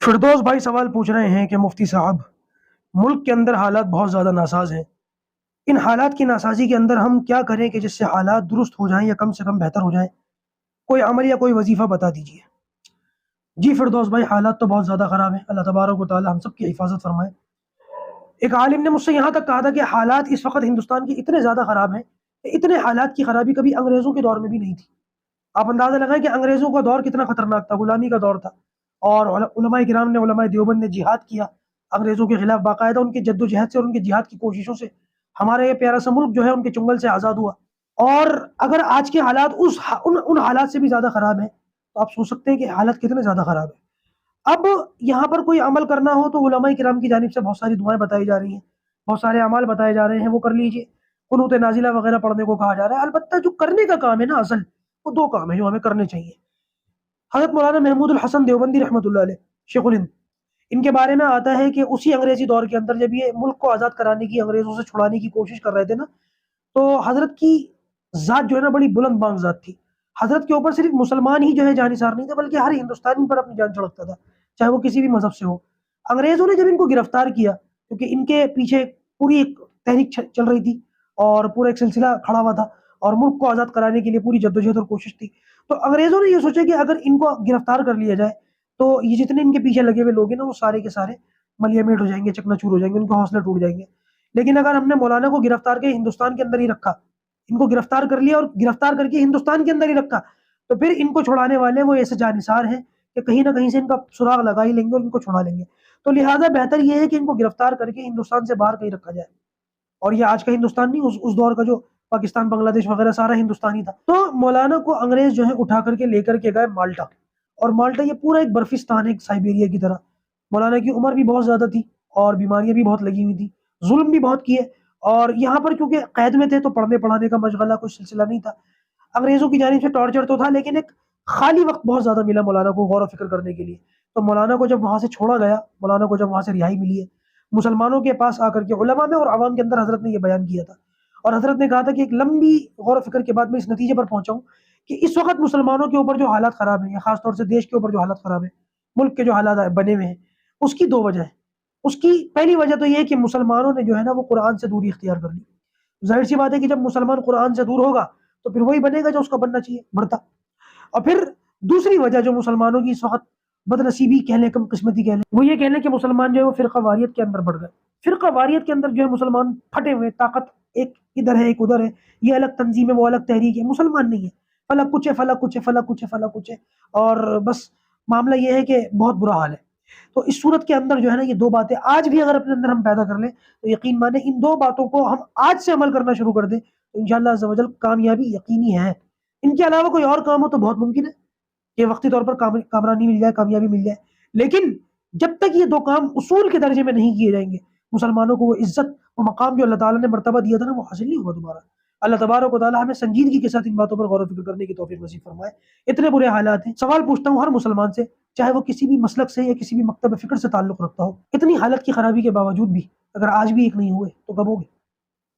فردوس بھائی سوال پوچھ رہے ہیں کہ مفتی صاحب، ملک کے اندر حالات بہت زیادہ ناساز ہیں، ان حالات کی ناسازی کے اندر ہم کیا کریں کہ جس سے حالات درست ہو جائیں یا کم سے کم بہتر ہو جائیں؟ کوئی عمل یا کوئی وظیفہ بتا دیجیے۔ جی فردوس بھائی، حالات تو بہت زیادہ خراب ہیں، اللہ تبارک و تعالی ہم سب کی حفاظت فرمائے۔ ایک عالم نے مجھ سے یہاں تک کہا تھا کہ حالات اس وقت ہندوستان کے اتنے زیادہ خراب ہیں کہ اتنے حالات کی خرابی کبھی انگریزوں کے دور میں بھی نہیں تھی۔ آپ اندازہ لگائیں کہ انگریزوں کا دور کتنا خطرناک تھا، غلامی کا دور تھا، اور علماء کرام نے، علماء دیوبند نے جہاد کیا انگریزوں کے خلاف، باقاعدہ ان کی جد و جہد سے اور ان کی جہاد کی کوششوں سے ہمارا یہ پیارا سا ملک جو ہے ان کے چنگل سے آزاد ہوا۔ اور اگر آج کے حالات ان حالات سے بھی زیادہ خراب ہیں تو آپ سوچ سکتے ہیں کہ حالات کتنے زیادہ خراب ہیں۔ اب یہاں پر کوئی عمل کرنا ہو تو علماء کرام کی جانب سے بہت ساری دعائیں بتائی جا رہی ہیں، بہت سارے اعمال بتائے جا رہے ہیں، وہ کر لیجئے، قنوت نازلہ وغیرہ پڑھنے کو کہا جا رہا ہے۔ البتہ جو کرنے کا کام ہے نا، اصل وہ دو کام ہیں جو ہمیں کرنے چاہیے۔ حضرت مولانا محمود الحسن دیوبندی رحمۃ اللہ علیہ، شیخ الہند، ان کے بارے میں آتا ہے کہ اسی انگریزی دور کے اندر جب یہ ملک کو آزاد کرانے کی، انگریزوں سے چھڑانے کی کوشش کر رہے تھے نا، تو حضرت کی ذات جو ہے نا بڑی بلند بانگ ذات تھی۔ حضرت کے اوپر صرف مسلمان ہی جو ہے جانثار نہیں تھے، بلکہ ہر ہندوستانی پر اپنی جان چھڑکتا تھا، چاہے وہ کسی بھی مذہب سے ہو۔ انگریزوں نے جب ان کو گرفتار کیا، کیونکہ ان کے پیچھے پوری ایک تحریک چل رہی تھی اور پورا ایک سلسلہ کھڑا ہوا تھا، اور ملک کو آزاد کرانے کے لیے پوری جدوجہد اور کوشش تھی، تو انگریزوں نے یہ سوچا کہ اگر ان کو گرفتار کر لیا جائے تو یہ جتنے ان کے پیچھے لگے ہوئے لوگ ہیں نا، وہ سارے کے سارے ملیے میٹ ہو جائیں گے، چکنا چور ہو جائیں گے، ان کے حوصلے ٹوٹ جائیں گے۔ لیکن اگر ہم نے مولانا کو گرفتار کے ہندوستان کے اندر ہی رکھا، ان کو گرفتار کر لیا اور گرفتار کر کے ہندوستان کے اندر ہی رکھا، تو پھر ان کو چھڑانے والے وہ ایسے جانثار ہیں کہ کہیں نہ کہیں سے ان کا سراغ لگا ہی لیں گے اور ان کو چھڑا لیں گے۔ تو لہٰذا بہتر یہ ہے کہ ان کو گرفتار کر کے ہندوستان سے باہر کہیں رکھا جائے۔ اور یہ آج کا ہندوستان نہیں، اس دور کا جو پاکستان، بنگلہ دیش وغیرہ سارا ہندوستانی تھا۔ تو مولانا کو انگریز جو ہے اٹھا کر کے لے کر کے گئے مالٹا، اور مالٹا یہ پورا ایک برفستان ہے، ایک سائبیریا کی طرح۔ مولانا کی عمر بھی بہت زیادہ تھی اور بیماریاں بھی بہت لگی ہوئی تھی، ظلم بھی بہت کیے، اور یہاں پر کیونکہ قید میں تھے تو پڑھنے پڑھانے کا مشغلہ کوئی سلسلہ نہیں تھا۔ انگریزوں کی جانب سے ٹارچر تو تھا، لیکن ایک خالی وقت بہت زیادہ ملا مولانا کو غور و فکر کرنے کے لیے۔ تو مولانا کو جب وہاں سے چھوڑا گیا، مولانا کو جب وہاں سے رہائی ملی ہے، مسلمانوں کے پاس آ کر کے علماء میں اور عوام کے اندر حضرت نے یہ بیان کیا تھا، اور حضرت نے کہا تھا کہ ایک لمبی غور و فکر کے بعد میں اس نتیجے پر پہنچا ہوں کہ اس وقت مسلمانوں کے اوپر جو حالات خراب ہیں، یا خاص طور سے دیش کے اوپر جو حالات خراب ہیں، ملک کے جو حالات بنے ہوئے ہیں، اس کی دو وجہ ہیں۔ اس کی پہلی وجہ تو یہ ہے کہ مسلمانوں نے جو ہے نا وہ قرآن سے دوری اختیار کر لی۔ ظاہر سی بات ہے کہ جب مسلمان قرآن سے دور ہوگا تو پھر وہی بنے گا جو اس کا بننا چاہیے، بڑھتا۔ اور پھر دوسری وجہ جو مسلمانوں کی اس وقت بد نصیبی کہہ لیں، کم قسمتی کہہ لیں، وہ یہ کہہ لیں کہ مسلمان جو ہے وہ فرقہ واریت کے اندر بڑھ گئے۔ فرقہ واریت کے اندر جو ہے مسلمان پھٹے ہوئے، طاقت ایک ادھر ہے ایک ادھر ہے، یہ الگ تنظیم ہے وہ الگ تحریک ہے، مسلمان نہیں ہے، فلک کچھ ہے، فلک کچھ ہے، فلک کچھ ہے، فلک کچھ ہے، اور بس معاملہ یہ ہے کہ بہت برا حال ہے۔ تو اس صورت کے اندر جو ہے نا یہ دو باتیں آج بھی اگر اپنے اندر ہم پیدا کر لیں تو یقین مانیں ان دو باتوں کو ہم آج سے عمل کرنا شروع کر دیں تو انشاءاللہ عز و جل کامیابی یقینی ہے۔ ان کے علاوہ کوئی اور کام ہو تو بہت ممکن ہے کہ وقتی طور پر کامرانی مل جائے، کامیابی مل جائے، لیکن جب تک یہ دو کام اصول کے درجے میں نہیں کیے جائیں گے، مسلمانوں کو وہ عزت، وہ مقام جو اللہ تعالیٰ نے مرتبہ دیا تھا نا، وہ حاصل نہیں ہوگا دوبارہ۔ اللہ تبارک و تعالیٰ ہمیں سنجیدگی کے ساتھ ان باتوں پر غور و فکر کرنے کی توفیق نصیب فرمائے۔ اتنے برے حالات ہیں، سوال پوچھتا ہوں ہر مسلمان سے، چاہے وہ کسی بھی مسلک سے یا کسی بھی مکتب فکر سے تعلق رکھتا ہو، اتنی حالت کی خرابی کے باوجود بھی اگر آج بھی ایک نہیں ہوئے تو کب ہوگے؟